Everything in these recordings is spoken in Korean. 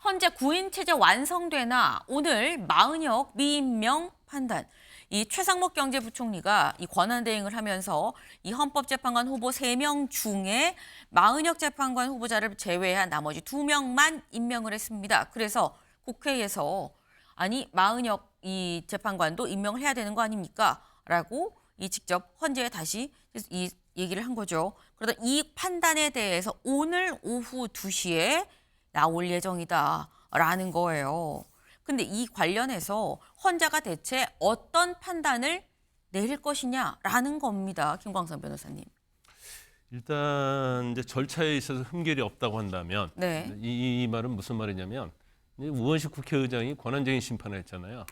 헌재 구인 체제 완성되나 오늘 마은혁 미임명 판단. 이 최상목 경제부총리가 이 권한대행을 하면서 이 헌법재판관 후보 3명 중에 마은혁 재판관 후보자를 제외한 나머지 2명만 임명을 했습니다. 그래서 국회에서 아니 마은혁 이 재판관도 임명을 해야 되는 거 아닙니까? 라고 이 직접 헌재에 다시 이 얘기를 한 거죠. 그러다 이 판단에 대해서 오늘 오후 2시에 나올 예정이다라는 거예요. 근데 이 관련해서 헌재가 대체 어떤 판단을 내릴 것이냐라는 겁니다. 김광선 변호사님. 일단 이제 절차에 있어서 흠결이 없다고 한다면 네. 이 말은 무슨 말이냐면 우원식 국회의장이 권한쟁의 심판을 했잖아요.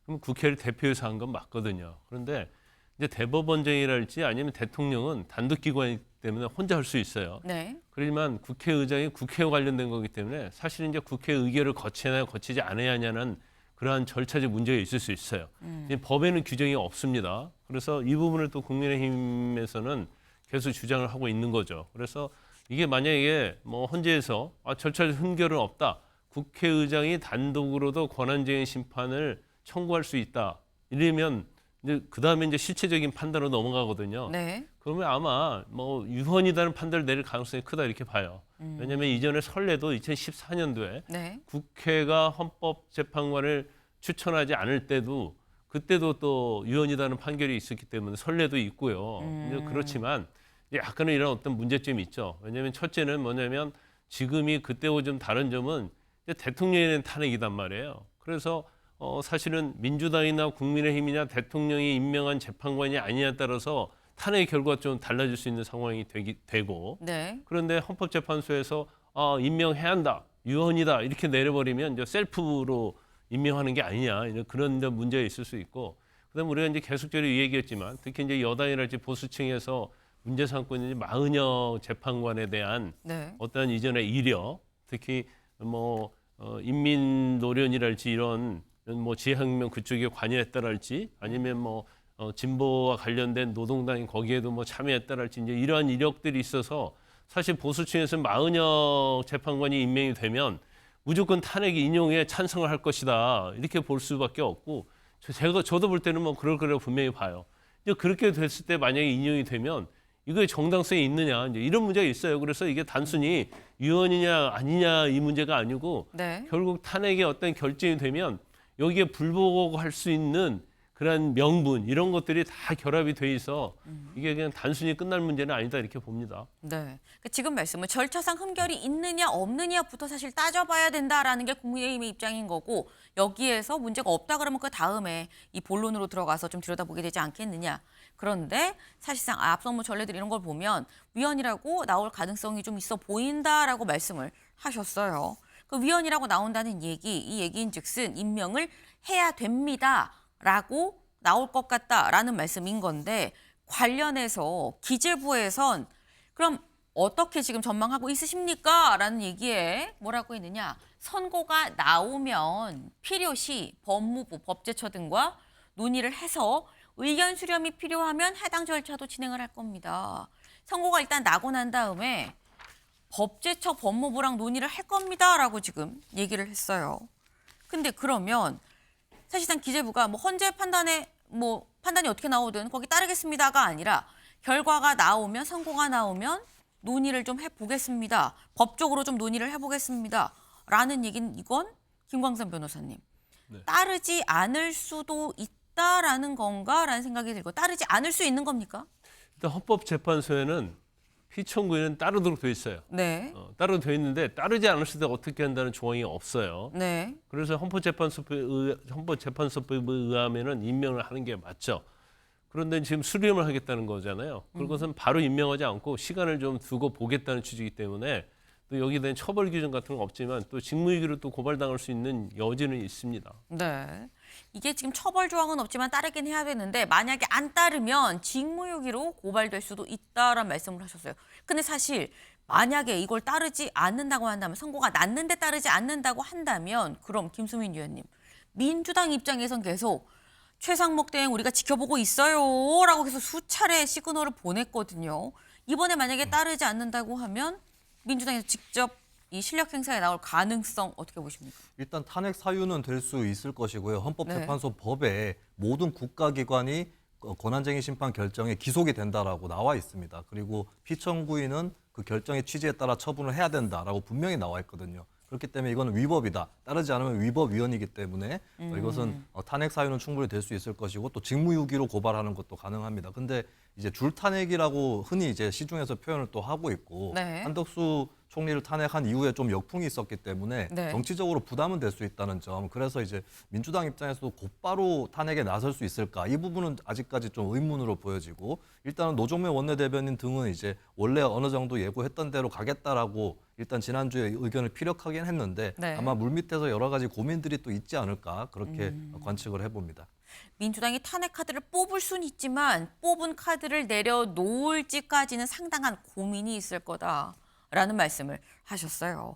그럼 국회를 대표해서 한 건 맞거든요. 그런데 이제 대법원장이랄지 아니면 대통령은 단독기관이기 때문에 혼자 할 수 있어요. 네. 그렇지만 국회의장이 국회와 관련된 거기 때문에 사실 이제 국회 의결을 거치나요, 거치지 않아야 하냐는 그러한 절차적 문제가 있을 수 있어요. 법에는 규정이 없습니다. 그래서 이 부분을 또 국민의힘에서는 계속 주장을 하고 있는 거죠. 그래서 이게 만약에 뭐 헌재에서 절차적 흠결은 없다. 국회의장이 단독으로도 권한쟁의 심판을 청구할 수 있다. 이러면 이제 그다음에 이제 실체적인 판단으로 넘어가거든요. 네. 그러면 아마 뭐 유헌이라는 판단을 내릴 가능성이 크다 이렇게 봐요. 왜냐하면 이전에 선례도 2014년도에 네. 국회가 헌법재판관을 추천하지 않을 때도 그때도 또 유헌이라는 판결이 있었기 때문에 선례도 있고요. 이제 그렇지만 이제 약간은 이런 어떤 문제점이 있죠. 왜냐하면 첫째는 뭐냐면 지금이 그때와 좀 다른 점은 이제 대통령에 대한 탄핵이단 말이에요. 그래서 사실은 민주당이나 국민의힘이냐 대통령이 임명한 재판관이 아니냐에 따라서 탄핵 결과가 좀 달라질 수 있는 상황이 되고 네. 그런데 헌법재판소에서 임명해야 한다, 유헌이다 이렇게 내려버리면 이제 셀프로 임명하는 게 아니냐 이런 그런 문제가 있을 수 있고 그다음에 우리가 이제 계속적으로 얘기했지만 특히 이제 여당이랄지 보수층에서 문제 삼고 있는 마은혁 재판관에 대한 네. 어떤 이전의 이력 특히 뭐 인민노련이랄지 이런 뭐 지혜혁명 그쪽에 관여했다랄지 아니면 뭐 진보와 관련된 노동당이 거기에도 뭐 참여했다랄지 이제 이러한 이력들이 있어서 사실 보수층에서는 마은혁 재판관이 임명이 되면 무조건 탄핵 인용에 찬성을 할 것이다 이렇게 볼 수밖에 없고 저도 볼 때는 뭐 그럴 거라고 분명히 봐요. 이제 그렇게 됐을 때 만약에 인용이 되면 이거에 정당성이 있느냐 이제 이런 문제가 있어요. 그래서 이게 단순히 유언이냐 아니냐 이 문제가 아니고 네. 결국 탄핵의 어떤 결정이 되면 여기에 불복할 수 있는 그런 명분 이런 것들이 다 결합이 돼 있어 이게 그냥 단순히 끝날 문제는 아니다 이렇게 봅니다. 네. 그러니까 지금 말씀은 절차상 흠결이 있느냐 없느냐부터 사실 따져봐야 된다라는 게 국민의힘의 입장인 거고 여기에서 문제가 없다 그러면 그 다음에 이 본론으로 들어가서 좀 들여다보게 되지 않겠느냐. 그런데 사실상 앞선 뭐 전례들 이런 걸 보면 위헌이라고 나올 가능성이 좀 있어 보인다라고 말씀을 하셨어요. 그 위헌이라고 나온다는 얘기, 이 얘기인즉슨 임명을 해야 됩니다라고 나올 것 같다라는 말씀인 건데 관련해서 기재부에선 그럼 어떻게 지금 전망하고 있으십니까? 라는 얘기에 뭐라고 했느냐. 선고가 나오면 필요시 법무부, 법제처 등과 논의를 해서 의견 수렴이 필요하면 해당 절차도 진행을 할 겁니다. 선고가 일단 나고 난 다음에 법제처 법무부랑 논의를 할 겁니다라고 지금 얘기를 했어요. 근데 그러면 사실상 기재부가 뭐 헌재 판단에 뭐 판단이 어떻게 나오든 거기 따르겠습니다가 아니라 결과가 나오면 선고가 나오면 논의를 좀 해보겠습니다. 법적으로 좀 논의를 해보겠습니다. 라는 얘기는 이건 김광선 변호사님. 네. 따르지 않을 수도 있다라는 건가라는 생각이 들고 따르지 않을 수 있는 겁니까? 일단 헌법재판소에는 피청구인은 따르도록 돼 있어요. 네. 따로 돼 있는데 따르지 않을 때 어떻게 한다는 조항이 없어요. 네. 그래서 헌법재판소법에 의하면은 임명을 하는 게 맞죠. 그런데 지금 수렴을 하겠다는 거잖아요. 그것은 바로 임명하지 않고 시간을 좀 두고 보겠다는 취지이기 때문에 또 여기에 대한 처벌 기준 같은 건 없지만 또 직무유기로 또 고발당할 수 있는 여지는 있습니다. 네. 이게 지금 처벌 조항은 없지만 따르긴 해야 되는데 만약에 안 따르면 직무유기로 고발될 수도 있다라는 말씀을 하셨어요. 근데 사실 만약에 이걸 따르지 않는다고 한다면 선고가 났는데 따르지 않는다고 한다면 그럼 김수민 의원님 민주당 입장에선 계속 최상목 대행 우리가 지켜보고 있어요 라고 계속 수차례 시그널을 보냈거든요. 이번에 만약에 따르지 않는다고 하면 민주당에서 직접 이 실력 행사에 나올 가능성 어떻게 보십니까? 일단 탄핵 사유는 될 수 있을 것이고요. 헌법재판소 법에 모든 국가기관이 권한쟁의 심판 결정에 기속이 된다라고 나와 있습니다. 그리고 피청구인은 그 결정의 취지에 따라 처분을 해야 된다라고 분명히 나와 있거든요. 그렇기 때문에 이거는 위법이다. 따르지 않으면 위법위헌이기 때문에 이것은 탄핵 사유는 충분히 될 수 있을 것이고 또 직무유기로 고발하는 것도 가능합니다. 근데 이제 줄탄핵이라고 흔히 이제 시중에서 표현을 또 하고 있고 네. 한덕수 총리를 탄핵한 이후에 좀 역풍이 있었기 때문에 네. 정치적으로 부담은 될 수 있다는 점. 그래서 이제 민주당 입장에서도 곧바로 탄핵에 나설 수 있을까? 이 부분은 아직까지 좀 의문으로 보여지고 일단은 노정면 원내대변인 등은 이제 원래 어느 정도 예고했던 대로 가겠다라고 일단 지난주에 의견을 피력하긴 했는데 네. 아마 물밑에서 여러 가지 고민들이 또 있지 않을까 그렇게 관측을 해봅니다. 민주당이 탄핵 카드를 뽑을 수는 있지만 뽑은 카드를 내려놓을지까지는 상당한 고민이 있을 거다라는 말씀을 하셨어요.